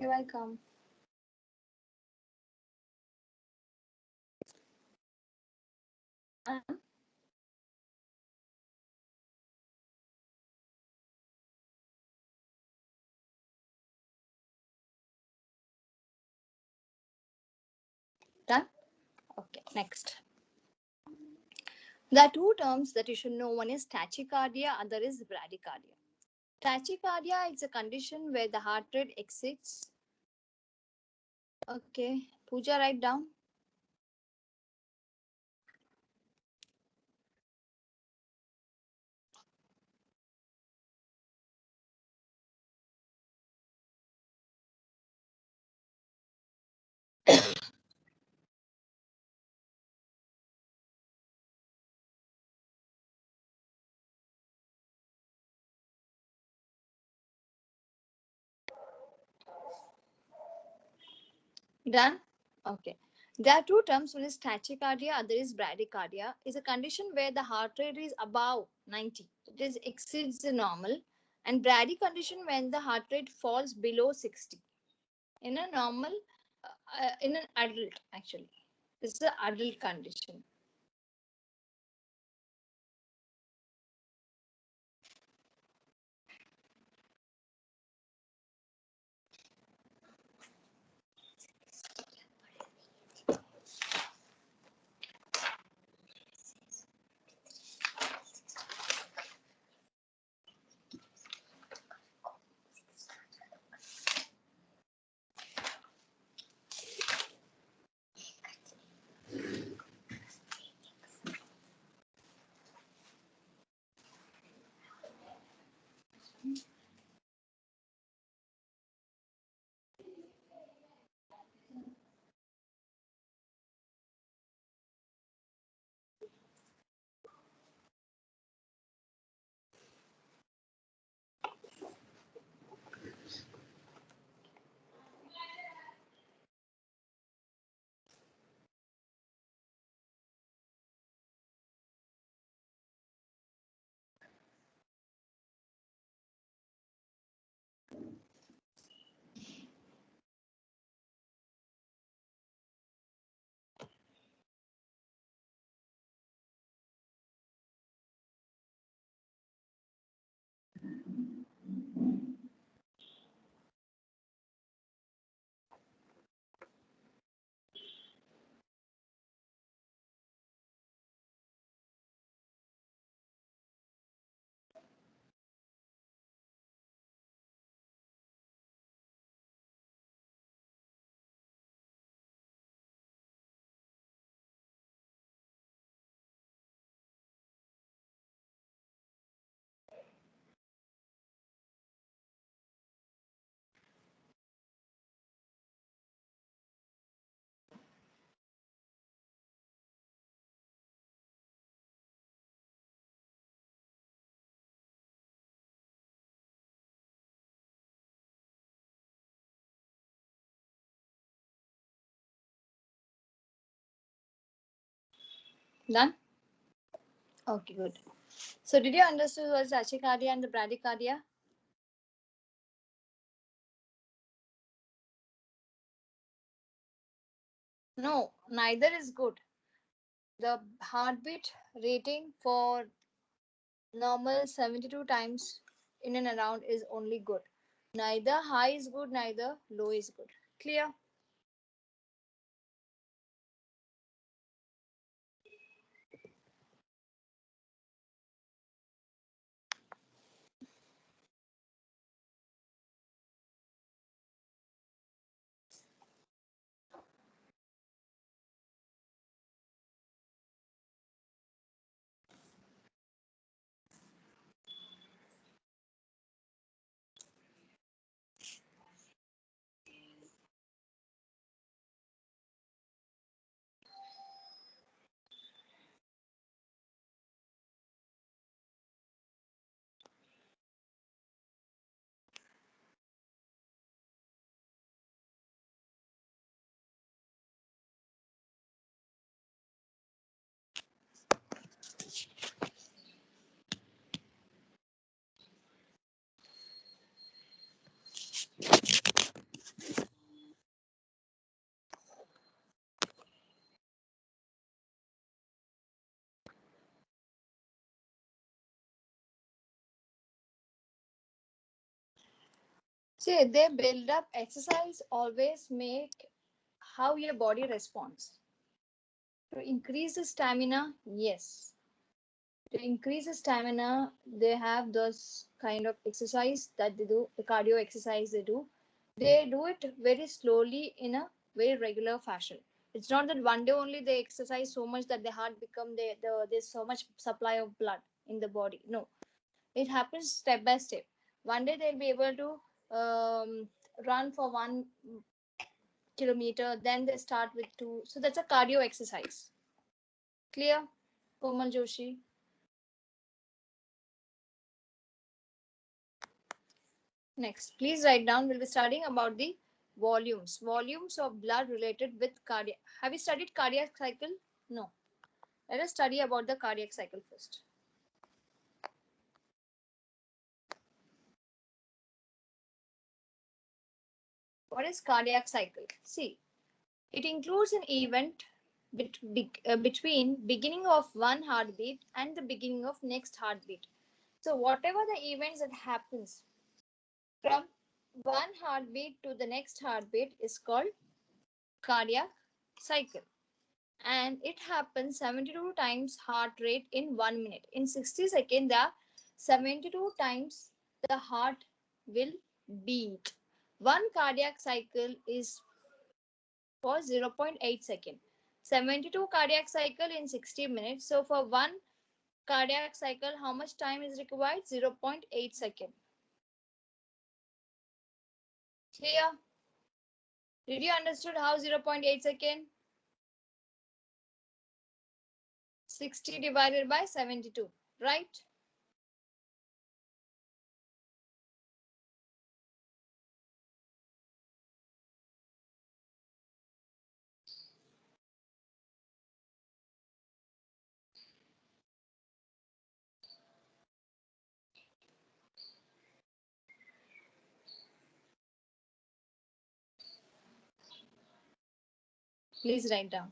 You're welcome. Done? Okay, next. There are two terms that you should know. One is tachycardia, other is bradycardia. Tachycardia is a condition where the heart rate exceeds. Okay, Pooja, write down. Done? Okay. There are two terms. One is tachycardia, other is bradycardia. Is a condition where the heart rate is above 90. It is exceeds the normal. And brady condition when the heart rate falls below 60. In a normal, in an adult actually. This is the adult condition. Done? Okay, good. So did you understand what's tachycardia and the bradycardia? No, neither is good. The heartbeat rating for normal 72 times in and around is only good. Neither high is good, neither low is good. Clear? See, they build up. Exercise always make how your body responds. To increase the stamina, yes. To increase the stamina, they have those kind of exercise that they do, the cardio exercise they do. They do it very slowly in a very regular fashion. It's not that one day only they exercise so much that the heart become there's so much supply of blood in the body. No, it happens step by step. One day they'll be able to run for 1 kilometer, then they start with two. So that's a cardio exercise. Clear, Komal Joshi? Next, please write down. We'll be studying about the volumes of blood related with cardiac. Have you studied cardiac cycle? No. Let us study about the cardiac cycle first. What is cardiac cycle? See, it includes an event between beginning of one heartbeat and the beginning of next heartbeat. So whatever the events that happens from one heartbeat to the next heartbeat is called cardiac cycle. And it happens 72 times heart rate in 1 minute. In 60 seconds, the 72 times the heart will beat. One cardiac cycle is for 0.8 second. 72 cardiac cycle in 60 minutes. So for one cardiac cycle, how much time is required? 0.8 second. Clear? Did you understood how 0.8 second? 60 divided by 72, right? Please write down.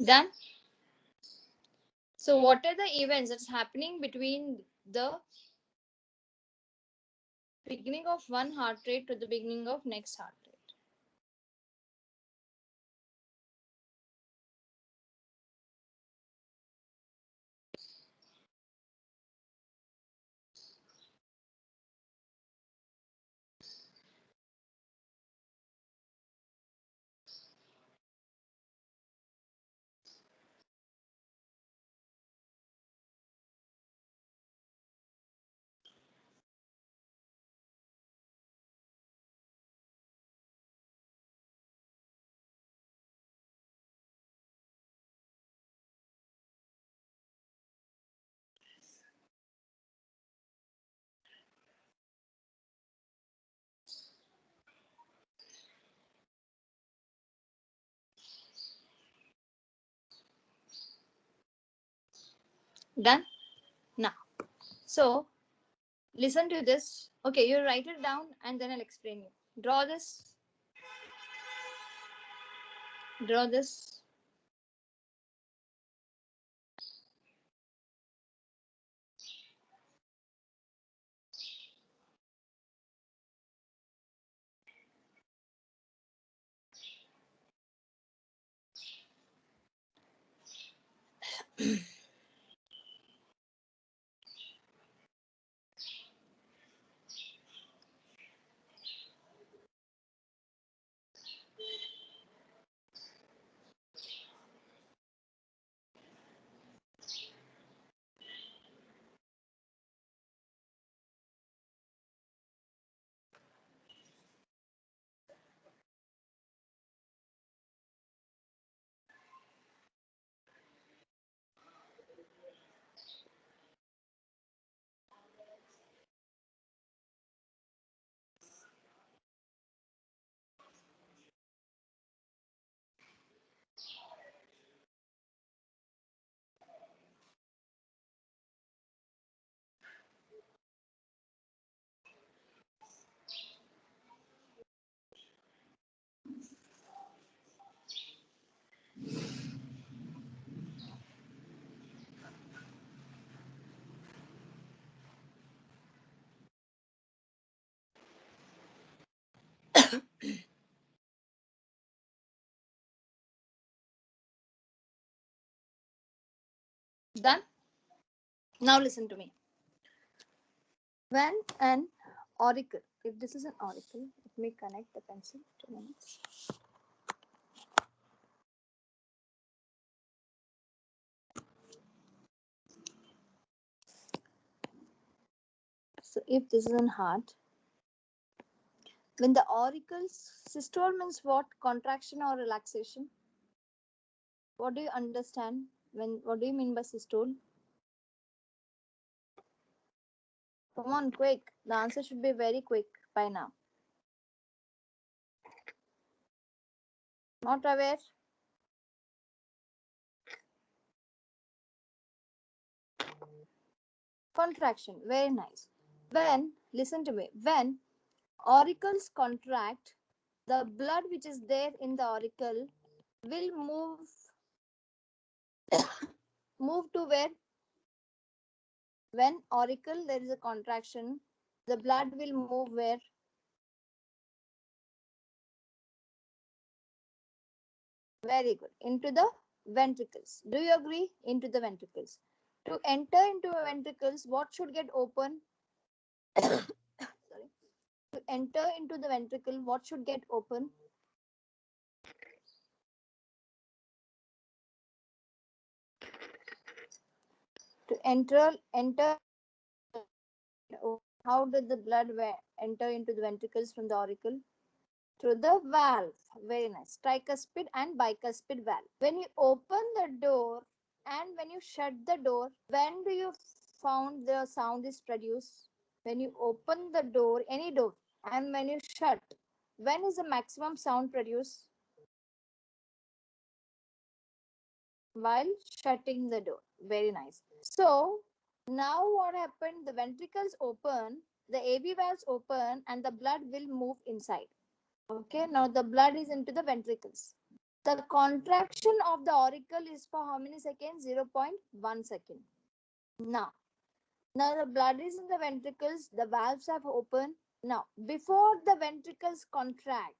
Done? So what are the events that's happening between the beginning of one heart rate to the beginning of next heart rate? Done? Now, so Listen to this. Okay, you write it down and then I'll explain you. Draw this. Draw this. Done? Now listen to me. When an oracle, if this is an oracle, let me connect the pencil. 2 minutes. So if this is an heart, when the oracle's systole means what? Contraction or relaxation? What do you understand? What do you mean by systole? Come on, quick. The answer should be very quick by now. Not aware? Contraction. Very nice. Listen to me, when auricles contract, the blood which is there in the auricle will move to where? When auricle there is a contraction, the blood will move where? Very good. Into the ventricles. Do you agree? Into the ventricles. To enter into ventricles, what should get open? Sorry. To enter into the ventricle, what should get open? To enter. How did the blood enter into the ventricles from the auricle? Through the valve. Very nice. Tricuspid and bicuspid valve. When you open the door and when you shut the door, when do you found the sound is produced? When you open the door, any door, and when you shut, when is the maximum sound produced? While shutting the door. Very nice. So now what happened? The ventricles open, the AV valves open, and the blood will move inside. Okay, now the blood is into the ventricles. The contraction of the auricle is for how many seconds? 0.1 second. Now the blood is in the ventricles, the valves have opened. Now, before the ventricles contract,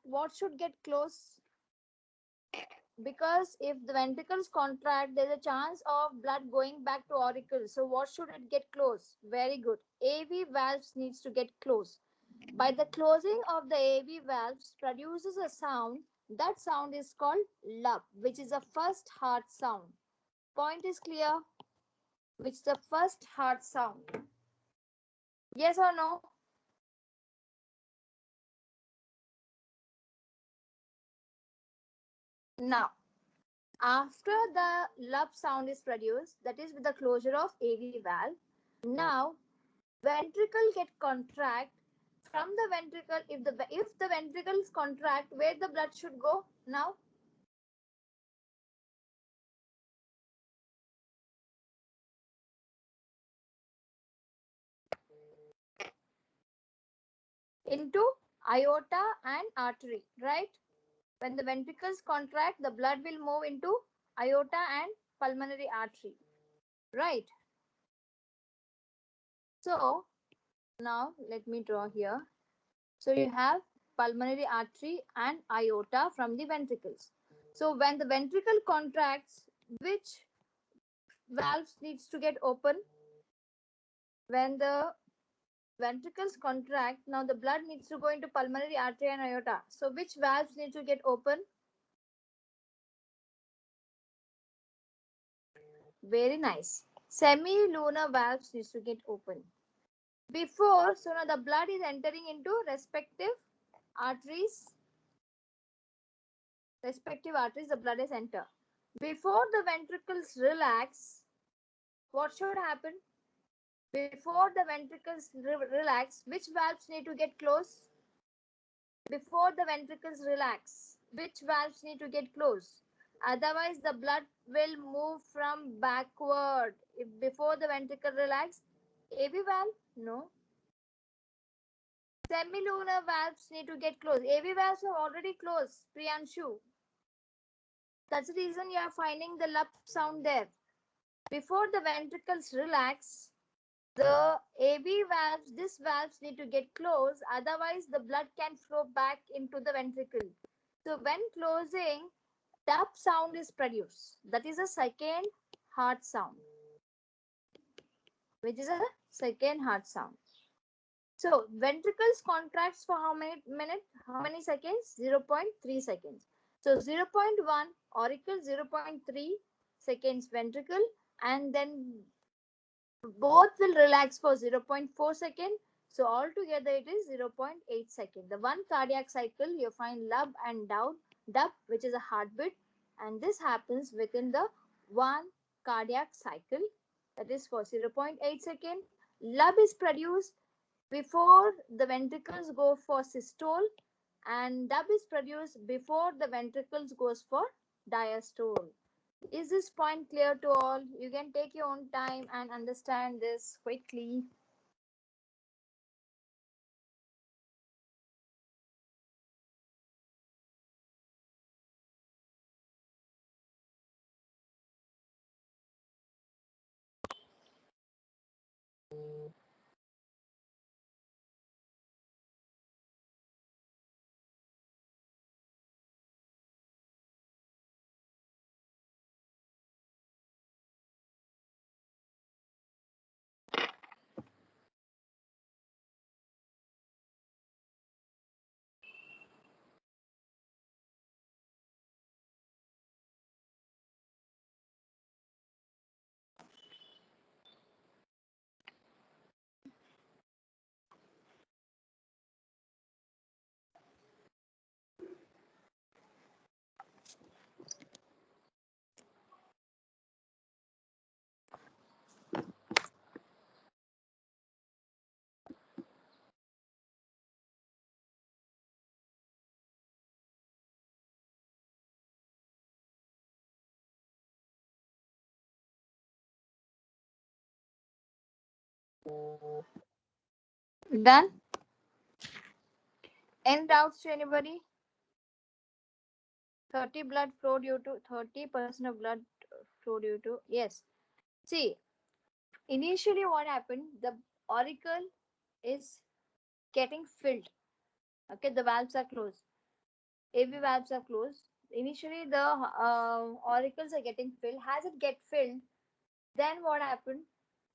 what should get close? Because if the ventricles contract, there's a chance of blood going back to auricle. So what should it get close? Very good. AV valves needs to get close. By the closing of the AV valves produces a sound. That sound is called lub, which is the first heart sound. Point is clear? Which is the first heart sound? Yes or no? Now, after the lub sound is produced, that is with the closure of AV valve, now ventricle get contract. From the ventricle, if the ventricles contract, where the blood should go now? into aorta and artery, right? When the ventricles contract, the blood will move into aorta and pulmonary artery, right? So now let me draw here. So you have pulmonary artery and aorta from the ventricles. So when the ventricle contracts, which valves needs to get open? When the ventricles contract, now the blood needs to go into pulmonary artery and aorta. So which valves need to get open? Very nice. Semilunar valves needs to get open. Before, so now the blood is entering into arteries, respective arteries, the blood is enter. Before the ventricles relax, what should happen? Before the ventricles relax, which valves need to get closed? Before the ventricles relax, which valves need to get closed? Otherwise, the blood will move from backward. If before the ventricle relax, AV valve? No. Semilunar valves need to get closed. AV valves are already closed, Priyanshu. That's the reason you are finding the lup sound there. Before the ventricles relax, the AV valves, these valves need to get closed, otherwise the blood can flow back into the ventricle. So when closing, tap sound is produced. That is a second heart sound, which is a second heart sound. So ventricles contracts for how many minutes? How many seconds? 0.3 seconds. So 0.1 auricle, 0.3 seconds ventricle, and then both will relax for 0.4 second. So altogether it is 0.8 second. The one cardiac cycle you find lub and down, dub, which is a heartbeat, and this happens within the one cardiac cycle, that is for 0.8 second. Lub is produced before the ventricles go for systole, and dub is produced before the ventricles goes for diastole. Is this point clear to all? You can take your own time and understand this quickly. Done? Any doubts to anybody? 30 blood flow due to 30% of blood flow due to, yes. See, initially what happened, the auricle is getting filled. Okay, the valves are closed. AV valves are closed. Initially, the auricles are getting filled. As it get filled, then what happened?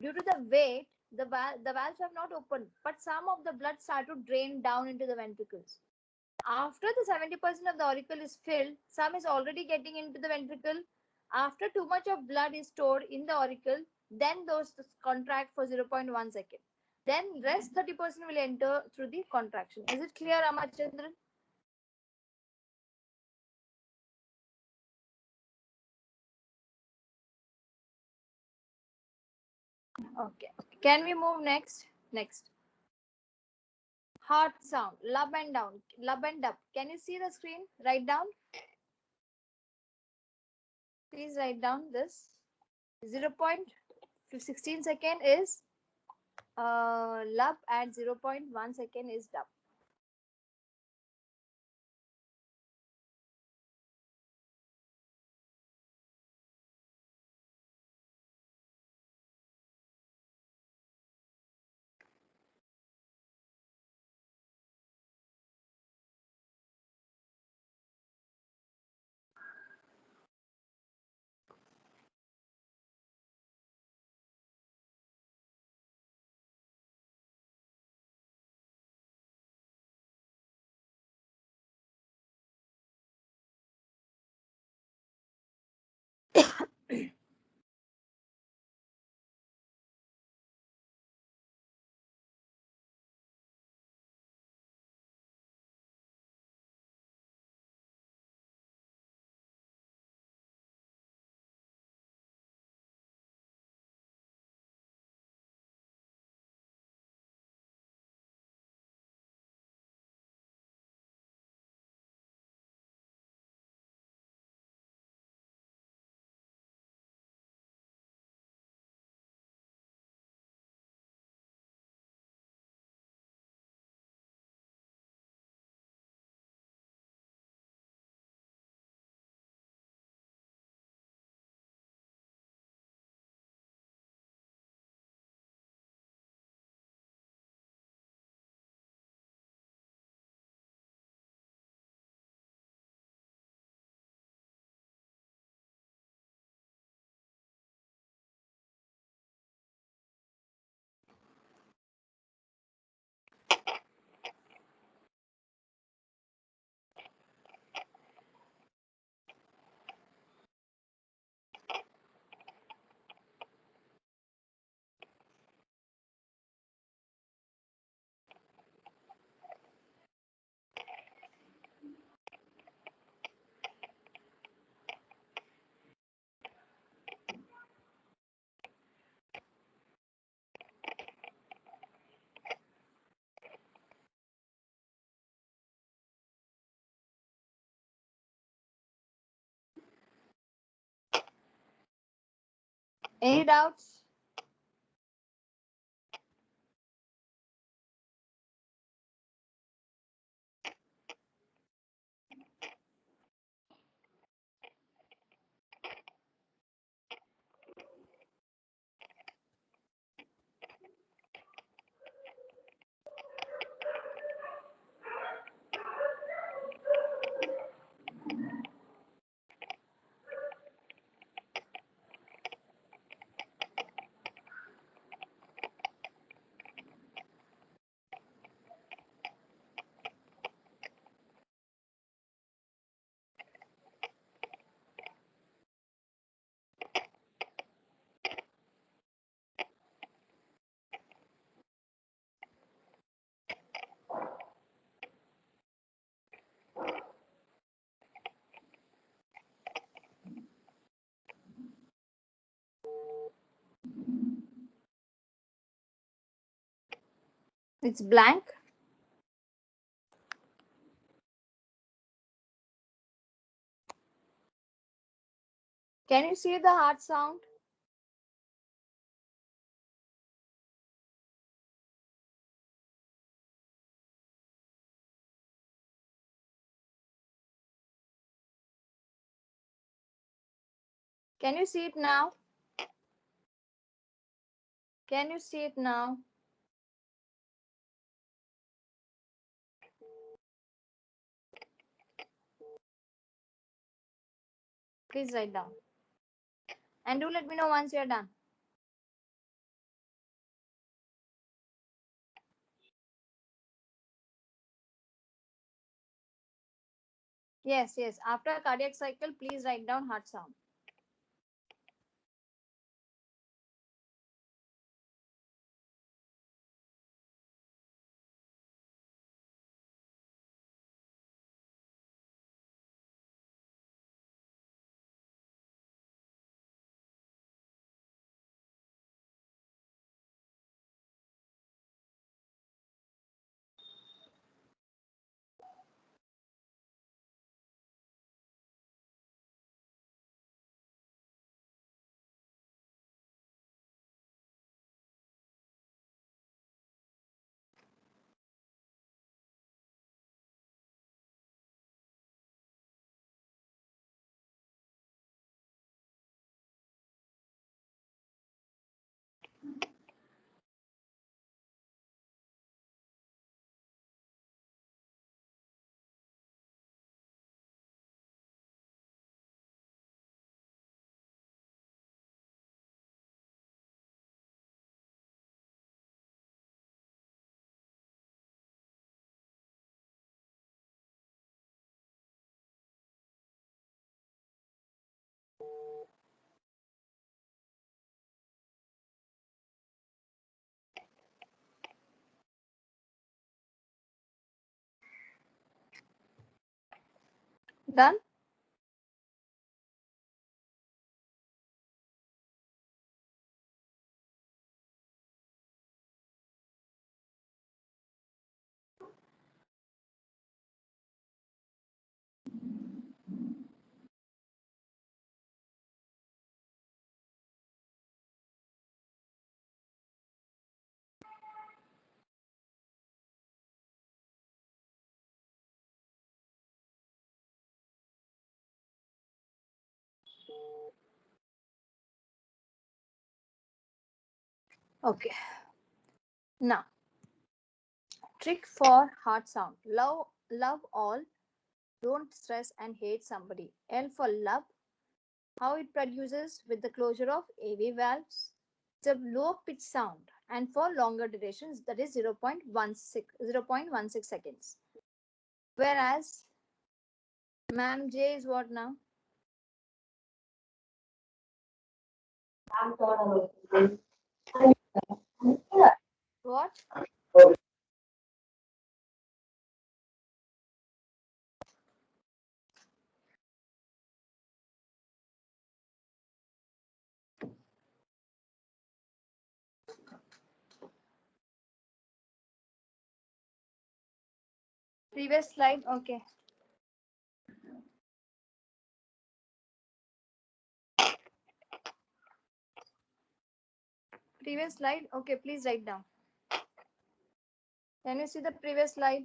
Due to the weight, the valves have not opened, but some of the blood started to drain down into the ventricles. After the 70% of the auricle is filled, some is already getting into the ventricle. After too much of blood is stored in the auricle, then those contract for 0.1 second. Then rest 30% will enter through the contraction. Is it clear, Ramachandran? Okay. Can we move next? Next. Heart sound. Lub and down. Lub and up. Can you see the screen? Write down. Please write down this. 0.16 second is lub and 0.1 second is dub. Any doubts? It's blank. Can you see the heart sound? Can you see it now? Can you see it now? Please write down. And do let me know once you're done. Yes, yes. After a cardiac cycle, please write down heart sound. Done? Okay. Now, trick for heart sound. Love all. Don't stress and hate somebody. L for love. How it produces with the closure of AV valves. It's a low pitch sound and for longer durations, that is 0.16 seconds. Whereas ma'am J is what now? What? Previous slide. Okay. Previous slide. Okay, please write down. Can you see the previous slide?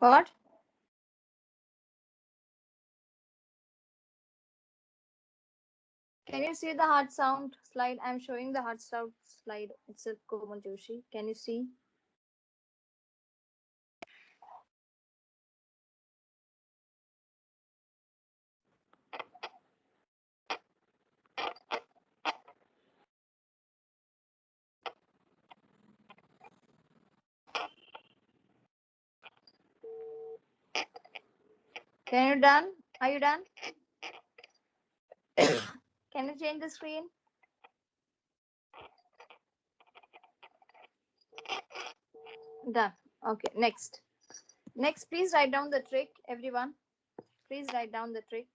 What? Can you see the heart sound slide? I'm showing the heart sound slide. It's a Komal Joshi. Can you see? Can you done? Are you done? Can you change the screen? Done. Okay, next. Next, please write down the trick, everyone. Please write down the trick.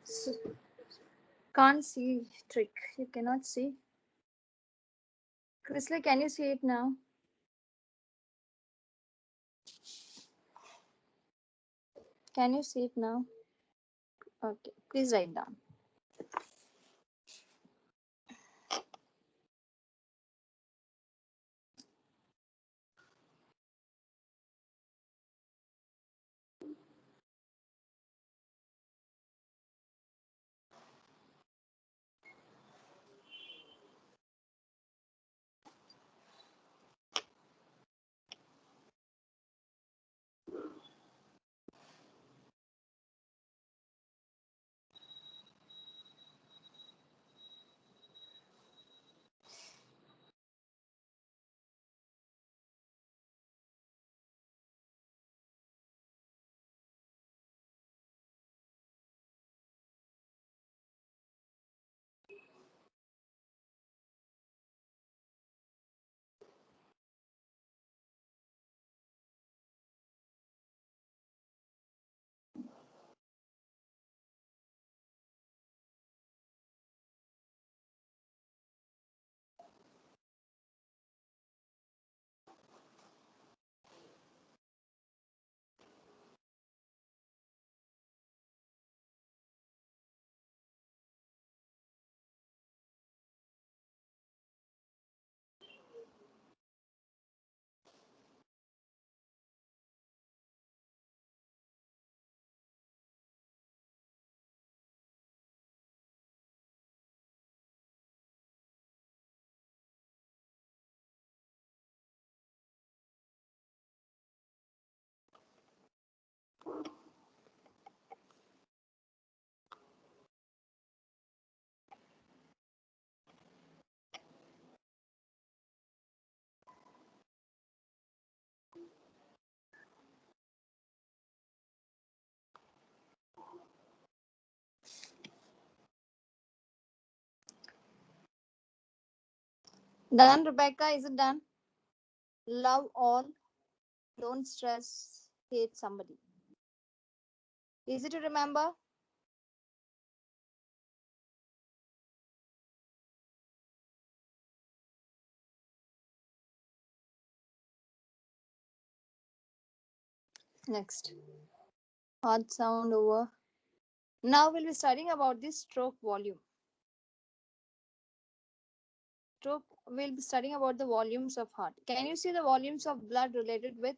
So, can't see trick. You cannot see. Chrisley, can you see it now? Can you see it now? Okay, please write down. Done, Rebecca? Is it done? Love all. Don't stress. Hate somebody. Easy to remember? Next, heart sound over. Now we'll be studying about the stroke volume. Stroke, we'll be studying about the volumes of heart. Can you see the volumes of blood related with?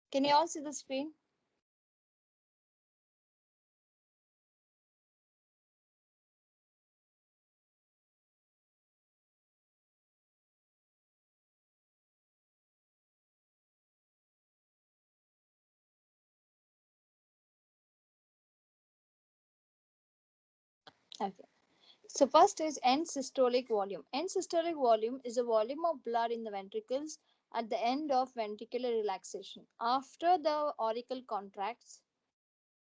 Can you all see the screen? Okay. So first is end systolic volume. End systolic volume is the volume of blood in the ventricles at the end of ventricular relaxation. After the auricle contracts,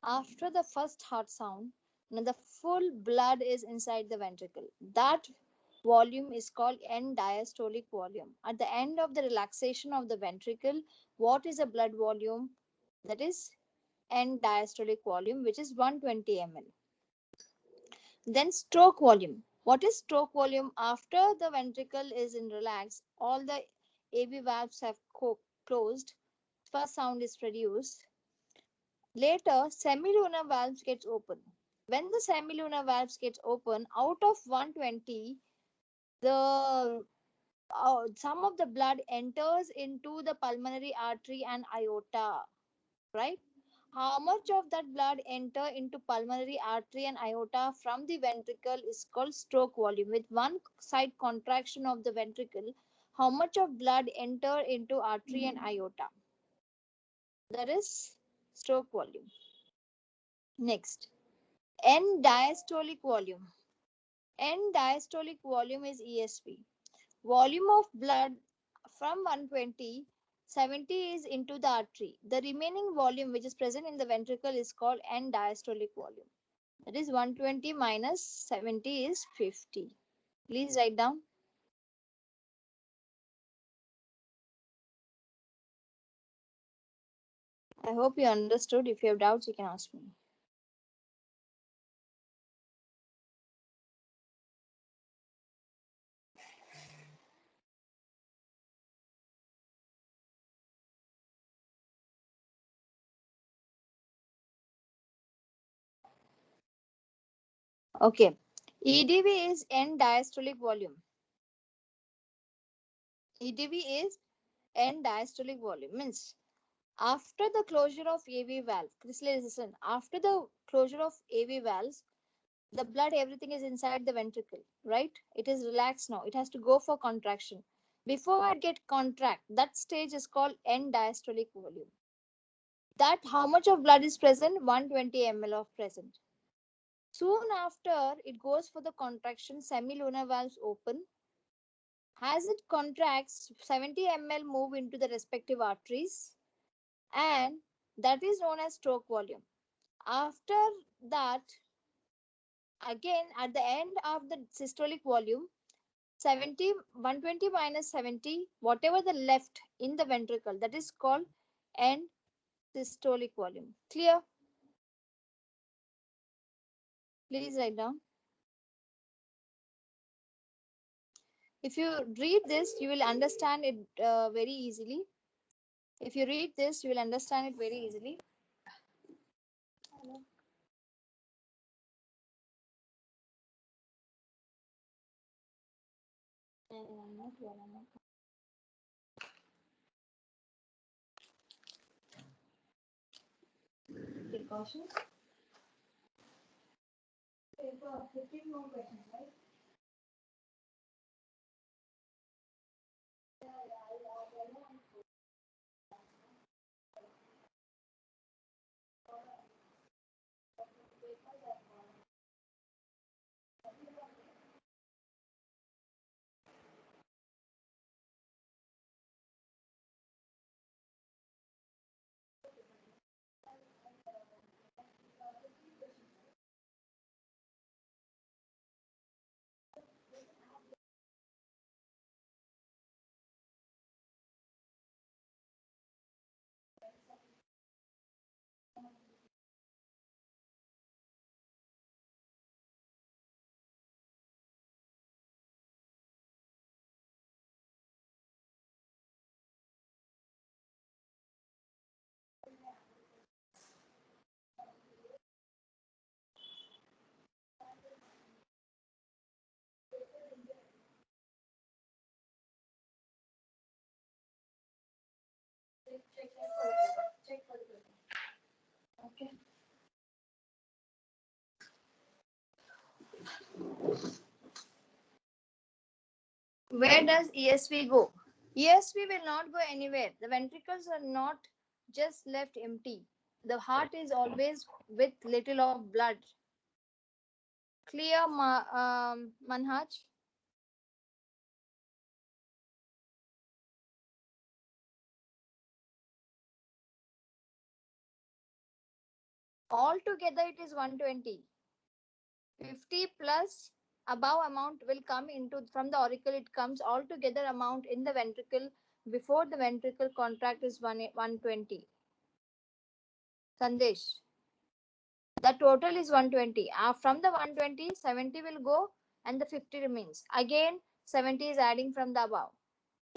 after the first heart sound, now the full blood is inside the ventricle. That volume is called end diastolic volume. At the end of the relaxation of the ventricle, what is the blood volume? That is end diastolic volume, which is 120 ml. Then stroke volume. What is stroke volume? After the ventricle is in relax, all the AV valves have closed. First sound is produced. Later, semilunar valves gets open. When the semilunar valves gets open, out of 120, the some of the blood enters into the pulmonary artery and aorta, right? How much of that blood enter into pulmonary artery and aorta from the ventricle is called stroke volume. With one side contraction of the ventricle, how much of blood enter into artery and aorta? That is stroke volume. Next, end diastolic volume. End diastolic volume is ESV. Volume of blood from 120, 70 is into the artery. The remaining volume which is present in the ventricle is called end diastolic volume. That is 120 minus 70 is 50. Please write down. I hope you understood. If you have doubts, you can ask me. Okay. EDV is end diastolic volume. EDV is end diastolic volume. Means after the closure of AV valve, listen, after the closure of AV valves, the blood, everything is inside the ventricle, right? It is relaxed now. It has to go for contraction. Before it get contract, that stage is called end diastolic volume. That how much of blood is present? 120 ml of present. Soon after it goes for the contraction, semilunar valves open. As it contracts, 70 ml move into the respective arteries, and that is known as stroke volume. After that, again at the end of the systolic volume, 70, 120 minus 70, whatever the left in the ventricle, that is called end systolic volume. Clear? Please write down. If you read this, you will understand it very easily. If you read this, you will understand it very easily. Precautions. 15 more questions, right? Check for the paper. Okay. Where does ESV go? ESV will not go anywhere. The ventricles are not just left empty. The heart is always with little of blood. Clear, Manhaj? Altogether, it is 120. 50 plus above amount will come into from the auricle. It comes altogether amount in the ventricle before the ventricle contract is 120. Sandesh. The total is 120. From the 120, 70 will go and the 50 remains. Again, 70 is adding from the above,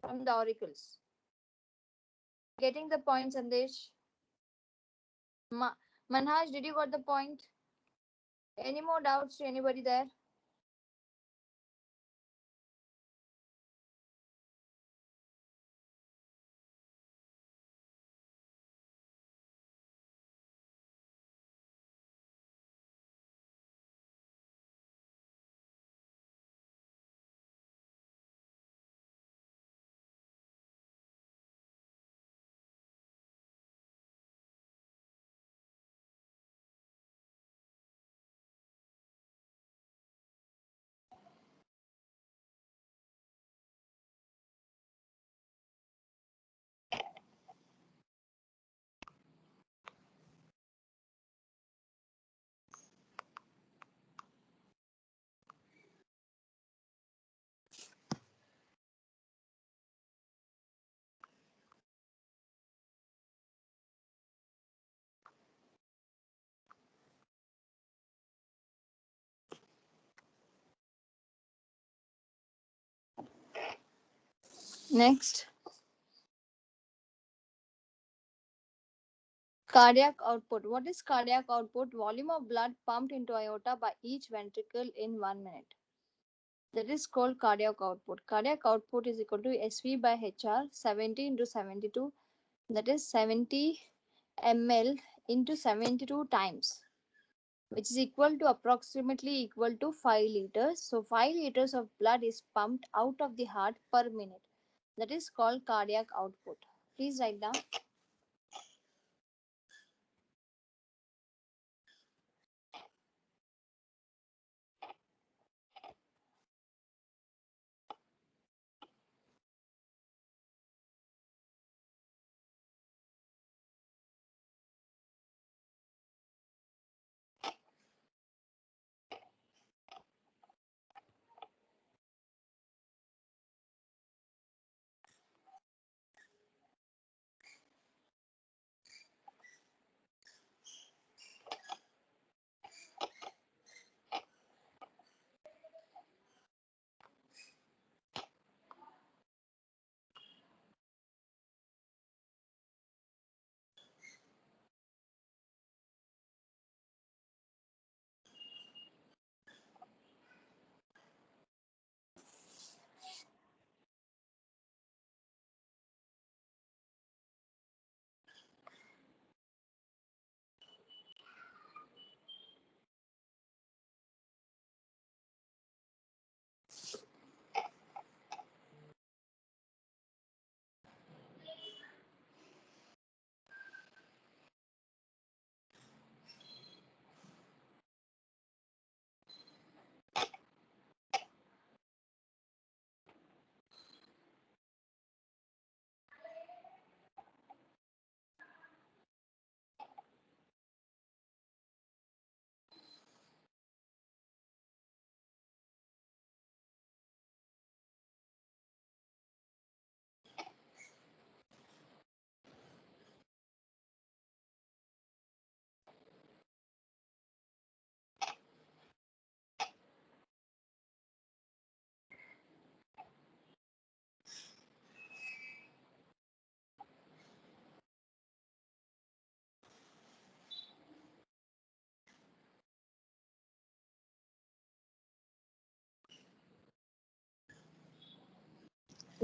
from the auricles. Getting the point, Sandesh? Manhaj, did you got the point? Any more doubts to anybody there? Next, cardiac output. What is cardiac output? Volume of blood pumped into aorta by each ventricle in 1 minute. That is called cardiac output. Cardiac output is equal to SV by HR 70 into 72. That is 70 ml into 72 times, which is equal to approximately equal to 5 liters. So 5 liters of blood is pumped out of the heart per minute. That is called cardiac output. Please write down.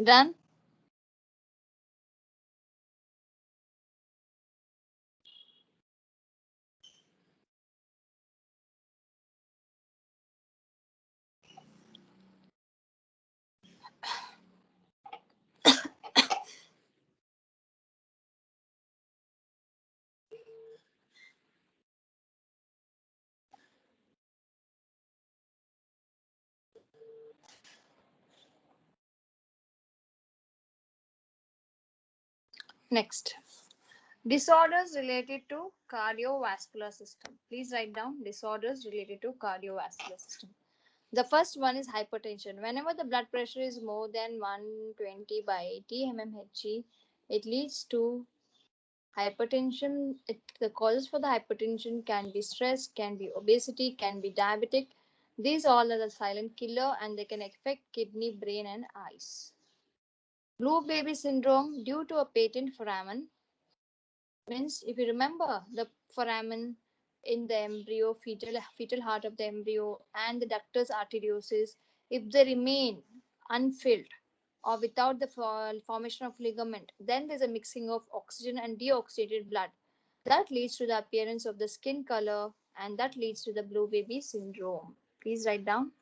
Done. Next. Disorders related to cardiovascular system. Please write down disorders related to cardiovascular system. The first one is hypertension. Whenever the blood pressure is more than 120 by 80 mmHg, it leads to hypertension. The causes for the hypertension can be stress, can be obesity, can be diabetic. These all are the silent killer and they can affect kidney, brain, and eyes. Blue baby syndrome due to a patent foramen means if you remember the foramen in the embryo, fetal heart of the embryo, and the ductus arteriosus, if they remain unfilled or without the formation of ligament, then there's a mixing of oxygen and deoxygenated blood. That leads to the appearance of the skin color and that leads to the blue baby syndrome. Please write down.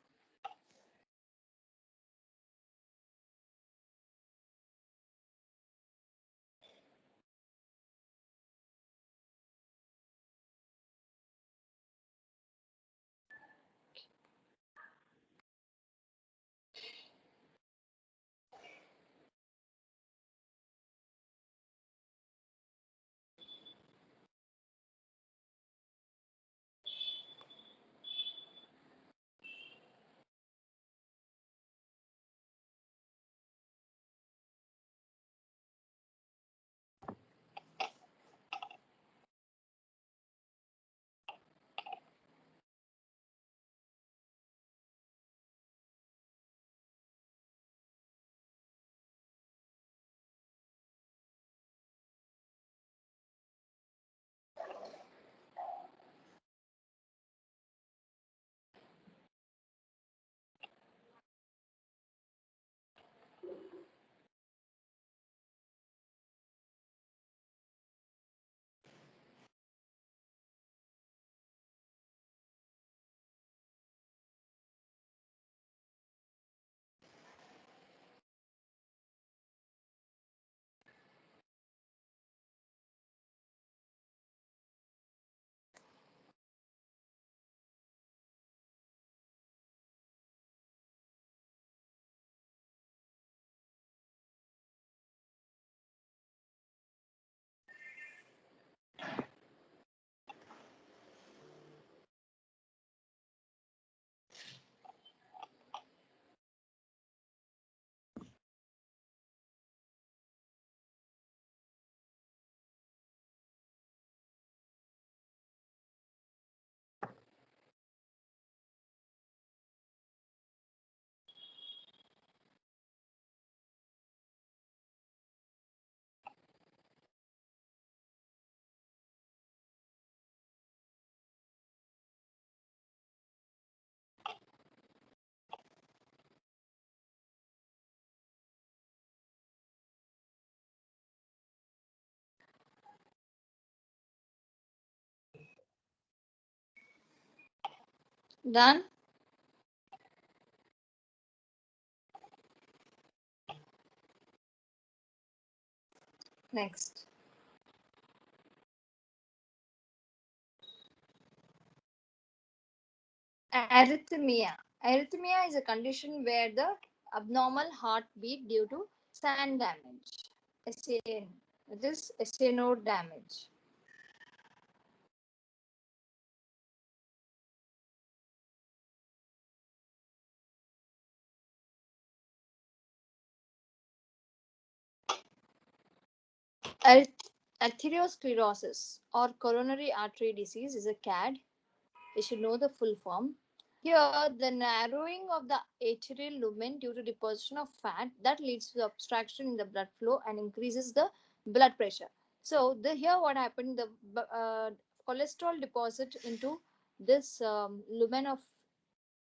Done. Next. Arrhythmia. Arrhythmia is a condition where the abnormal heartbeat due to sand damage. SAN. This SANO damage. Arteriosclerosis or coronary artery disease is a CAD. You should know the full form. Here, the narrowing of the arterial lumen due to deposition of fat that leads to the obstruction in the blood flow and increases the blood pressure. So, here what happened? The cholesterol deposit into this lumen of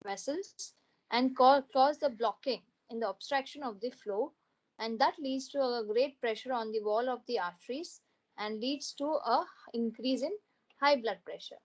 vessels and cause the blocking in the obstruction of the flow. and that leads to a great pressure on the wall of the arteries and leads to a increase in high blood pressure.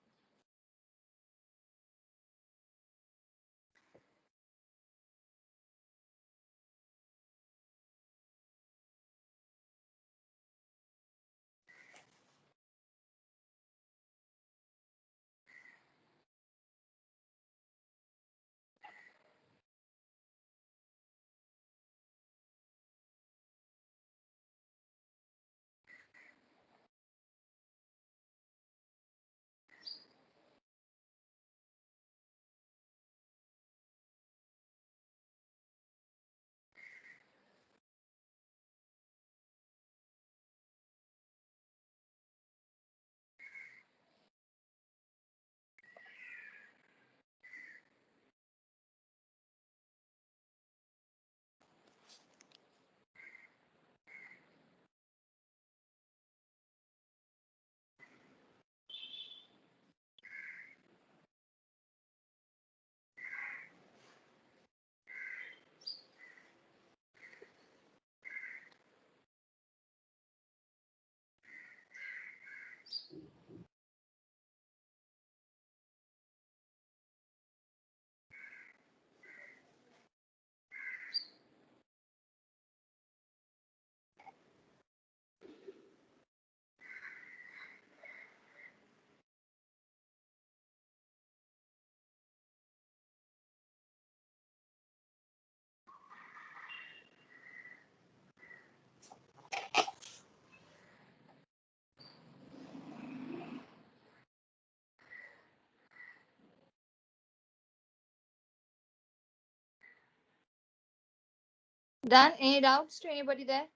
Done? Any doubts to anybody there?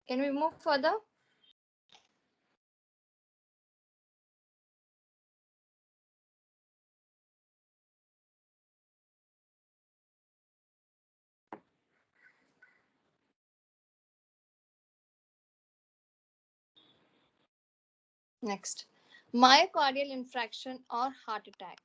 Can we move further? Next, myocardial infarction or heart attack.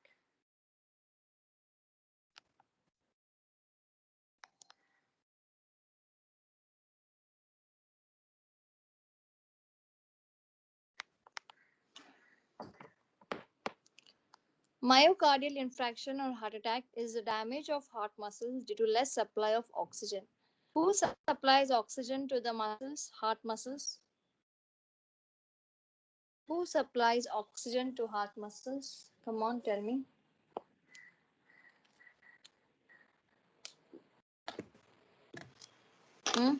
Myocardial infarction or heart attack is the damage of heart muscles due to less supply of oxygen. Who supplies oxygen to the muscles, heart muscles? Who supplies oxygen to heart muscles? Come on, tell me. Hmm?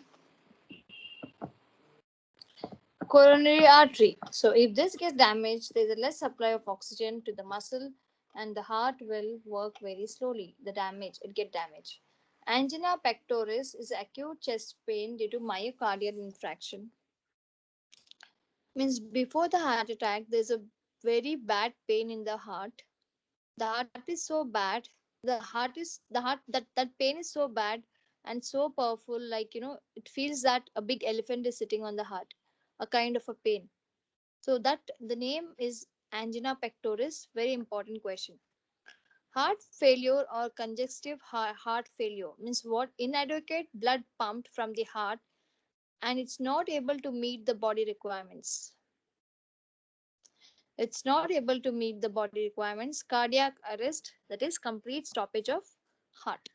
Coronary artery. So, if this gets damaged, there is a less supply of oxygen to the muscle, and the heart will work very slowly. It get damaged. Angina pectoris is acute chest pain due to myocardial infarction. Means before the heart attack, there's a very bad pain in the heart. The heart is so bad. That pain is so bad and so powerful. Like it feels that a big elephant is sitting on the heart. A kind of a pain. So that the name is angina pectoris. Very important question. Heart failure or congestive heart failure means what? Inadequate blood pumped from the heart and it's not able to meet the body requirements. It's not able to meet the body requirements. Cardiac arrest, that is complete stoppage of heart.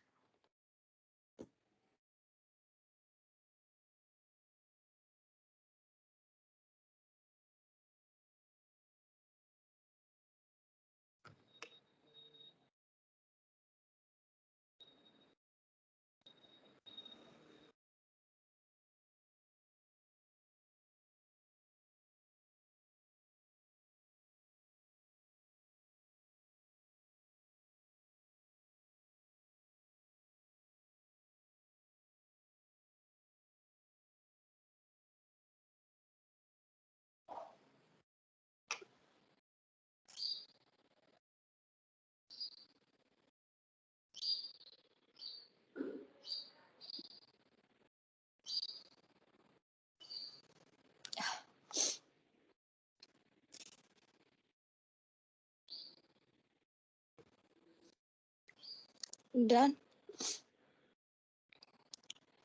Done.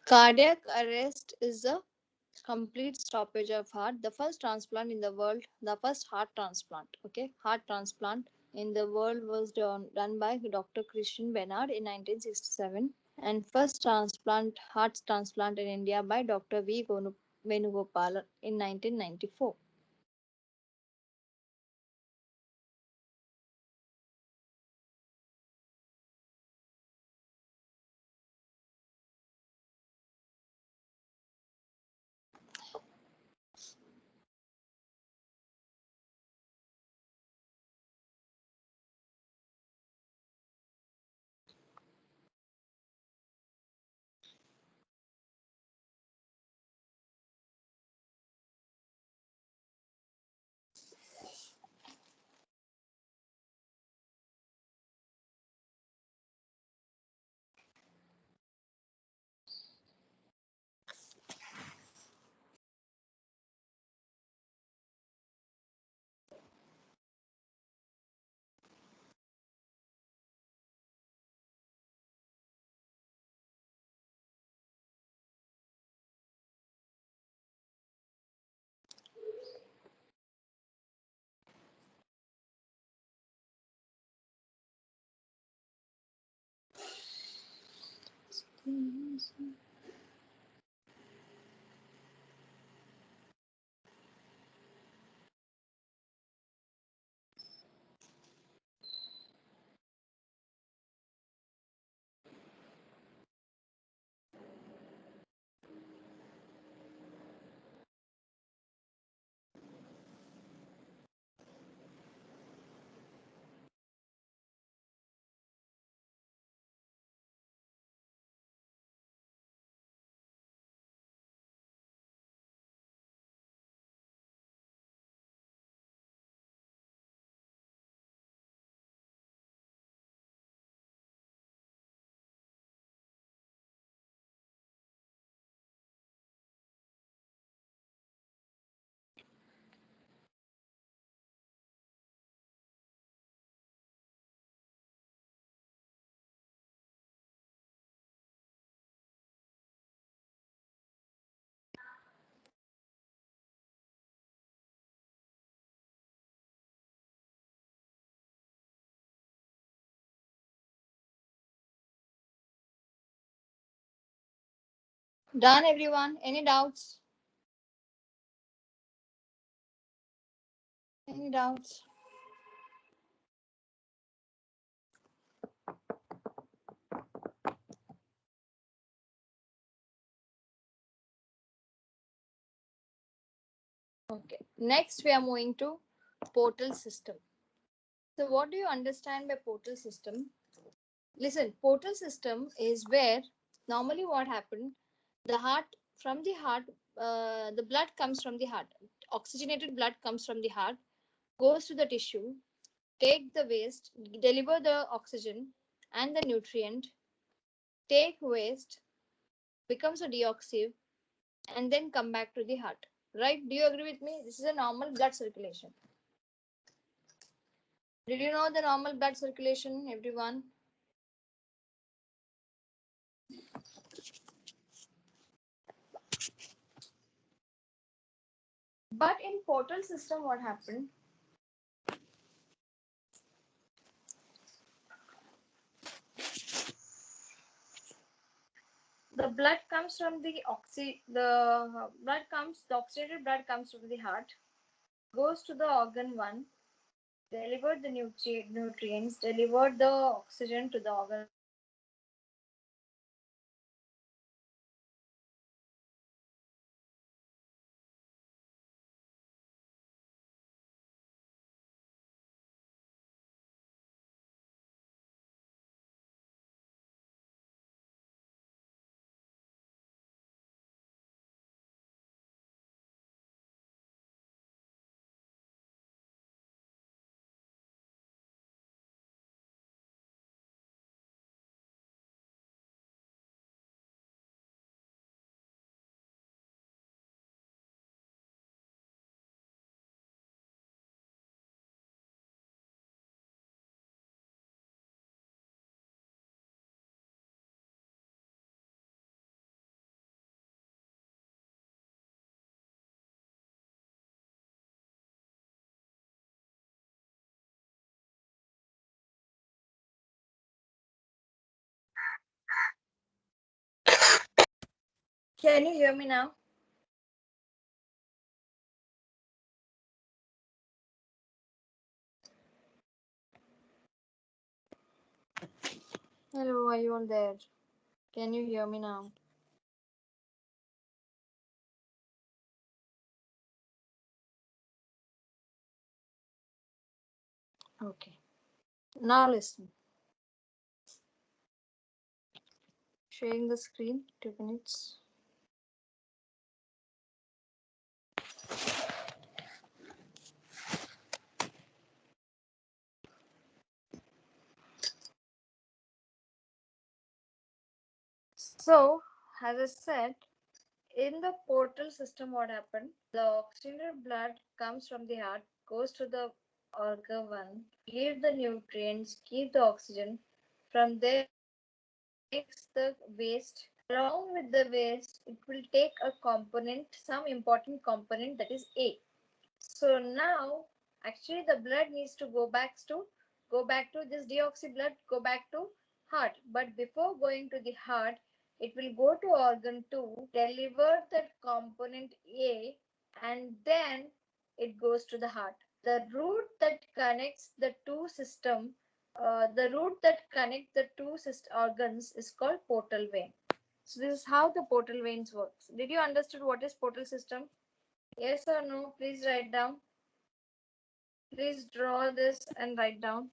Cardiac arrest is a complete stoppage of heart. The first transplant in the world, the first heart transplant, okay, heart transplant in the world was done by Dr. Christian Bernard in 1967, and first transplant heart transplant in India by Dr. Venugopal in 1994. Done, everyone. Any doubts? Any doubts? Okay. Next, we are moving to portal system. So, what do you understand by portal system? Listen, portal system is where normally what happened, the heart from the heart, the blood comes from the heart. Oxygenated blood comes from the heart, goes to the tissue, take the waste, deliver the oxygen and the nutrient, take waste, becomes a deoxy, and then come back to the heart. Right? Do you agree with me? This is a normal blood circulation. Did you know the normal blood circulation, everyone? But in portal system, what happened? The blood comes from the oxygenated blood comes from the heart, goes to the organ one, deliver the nutrients, deliver the oxygen to the organ. Can you hear me now? Hello, are you all there? Can you hear me now? Okay. Now listen. Sharing the screen. 2 minutes. So, as I said, in the portal system, what happened? The oxygenated blood comes from the heart, goes to the organ one, give the nutrients, give the oxygen. From there, takes the waste. Along with the waste, it will take a component, some important component that is A. So now, actually, the blood needs to go back to this deoxy blood, go back to heart. But before going to the heart, it will go to organ 2, deliver that component A, and then it goes to the heart. The route that connects the two system, the route that connect the two organs is called portal vein. So this is how the portal veins works. Did you understood what is portal system? Yes or no? Please write down. Please draw this and write down.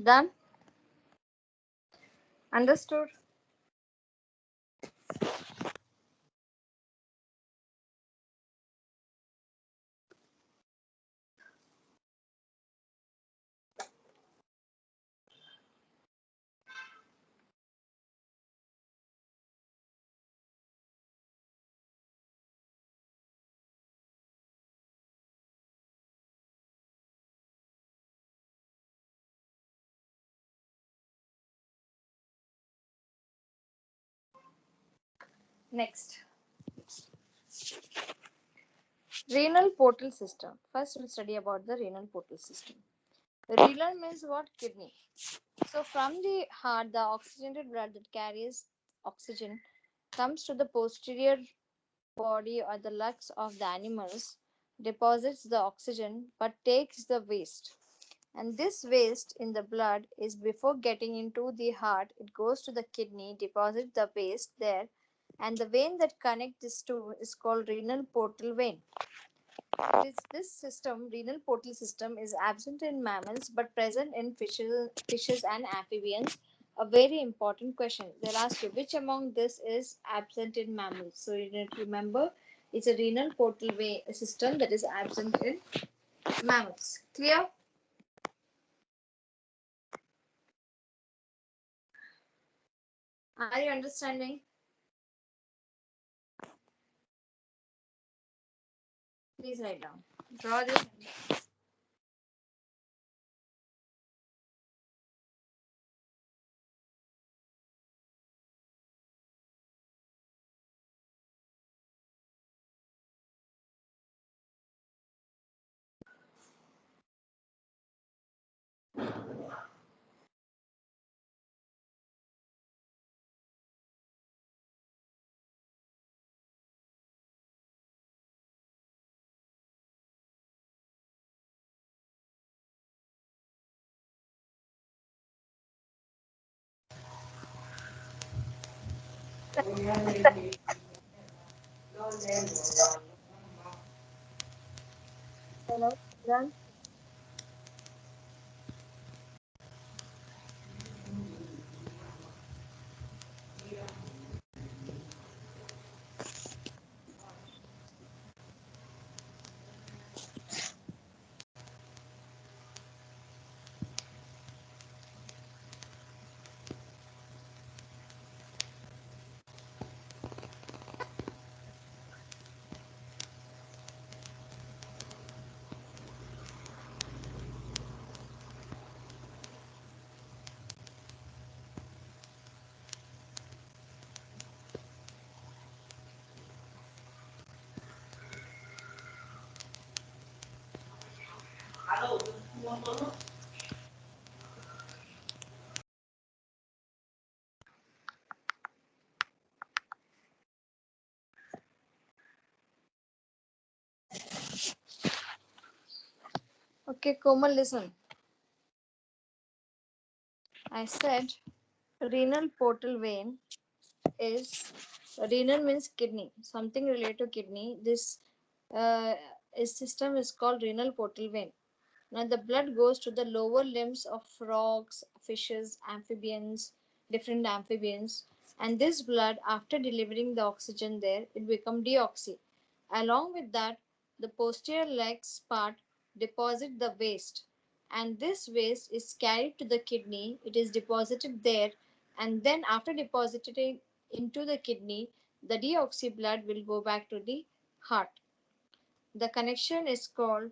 Done? Understood? Next. Renal portal system. First, we'll study about the renal portal system. Renal means what? Kidney. So, from the heart, the oxygenated blood that carries oxygen comes to the posterior body or the lungs of the animals, deposits the oxygen but takes the waste. And this waste in the blood is before getting into the heart, it goes to the kidney, deposits the waste there, and the vein that connects these two is called renal portal vein. This system, renal portal system, is absent in mammals but present in fishes and amphibians. A very important question. They'll ask you which among this is absent in mammals. So you need to remember it's a renal portal way system that is absent in mammals. Clear? Are you understanding? Please write down. Draw this. Hello. Done. Okay, Komal, listen. I said renal portal vein is renal means kidney, something related to kidney. This uh, system is called renal portal vein. Now the blood goes to the lower limbs of frogs, fishes, amphibians, different amphibians, and this blood, after delivering the oxygen there, it become deoxy. Along with that, the posterior legs part deposit the waste, and this waste is carried to the kidney. It is deposited there, and then after depositing into the kidney, the deoxy blood will go back to the heart. The connection is called.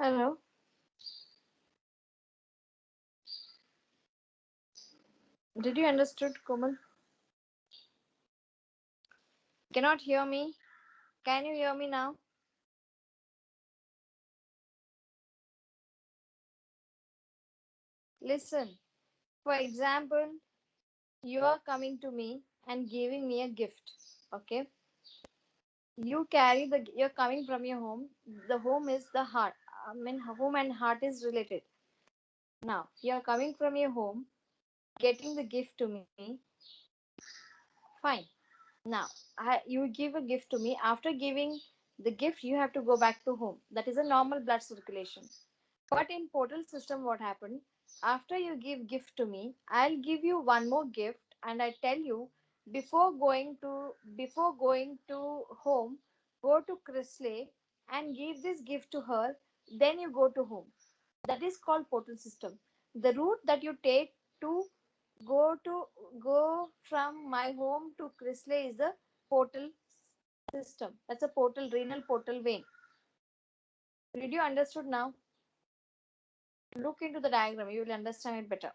Hello. Did you understood, Komal? Cannot hear me? Can you hear me now? Listen. For example, you are coming to me and giving me a gift. Okay. You're coming from your home. The home is the heart. I mean, home and heart is related. Now, you're coming from your home, getting the gift to me. Fine. Now, you give a gift to me. After giving the gift, you have to go back to home. That is a normal blood circulation. But in portal system, what happened? After you give gift to me, I'll give you one more gift, and I tell you before going to home, go to Chrisley and give this gift to her. Then you go to home. That is called portal system. The route that you take to to go from my home to Chrisley is the portal system. That's a portal, renal portal vein. Did you understood now? Look into the diagram, you will understand it better.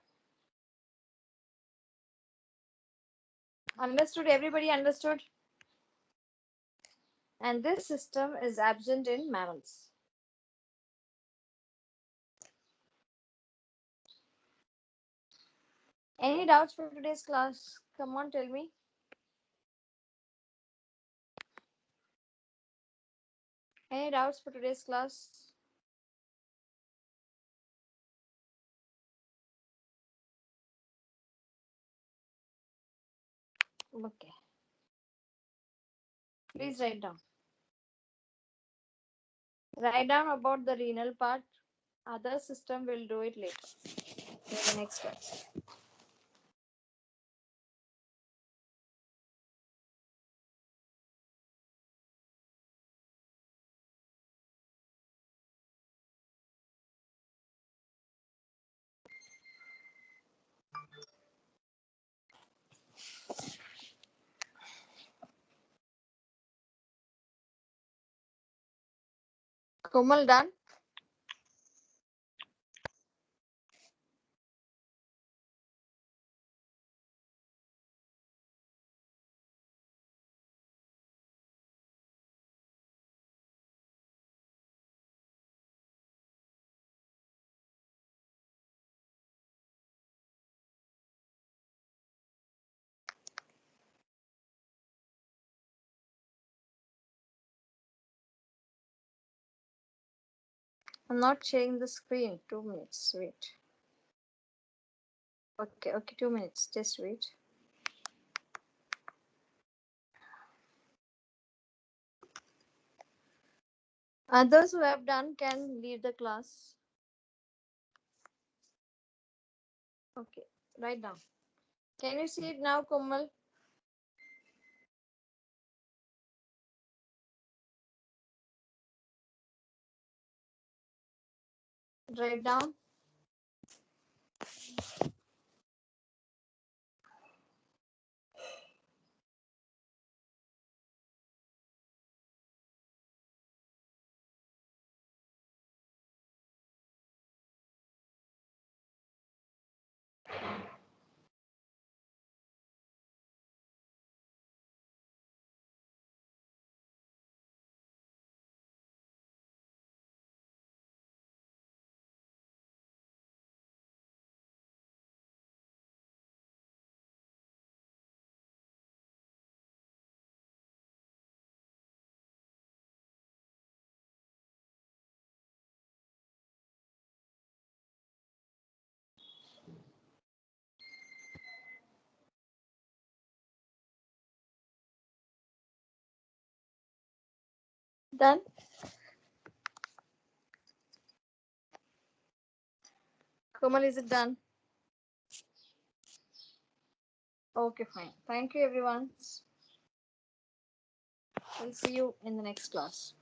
Understood? Everybody understood? And this system is absent in mammals. Any doubts for today's class? Come on, tell me. Any doubts for today's class? Okay. Please write down. Write down about the renal part. Other system will do it later in the next class. Komal done? I'm not sharing the screen. 2 minutes. Wait. Okay, okay, 2 minutes. Just wait. Others who have done can leave the class. Okay, write down. Can you see it now, Komal? Write down. Done. Komal, is it done? Okay, fine. Thank you, everyone. We'll see you in the next class.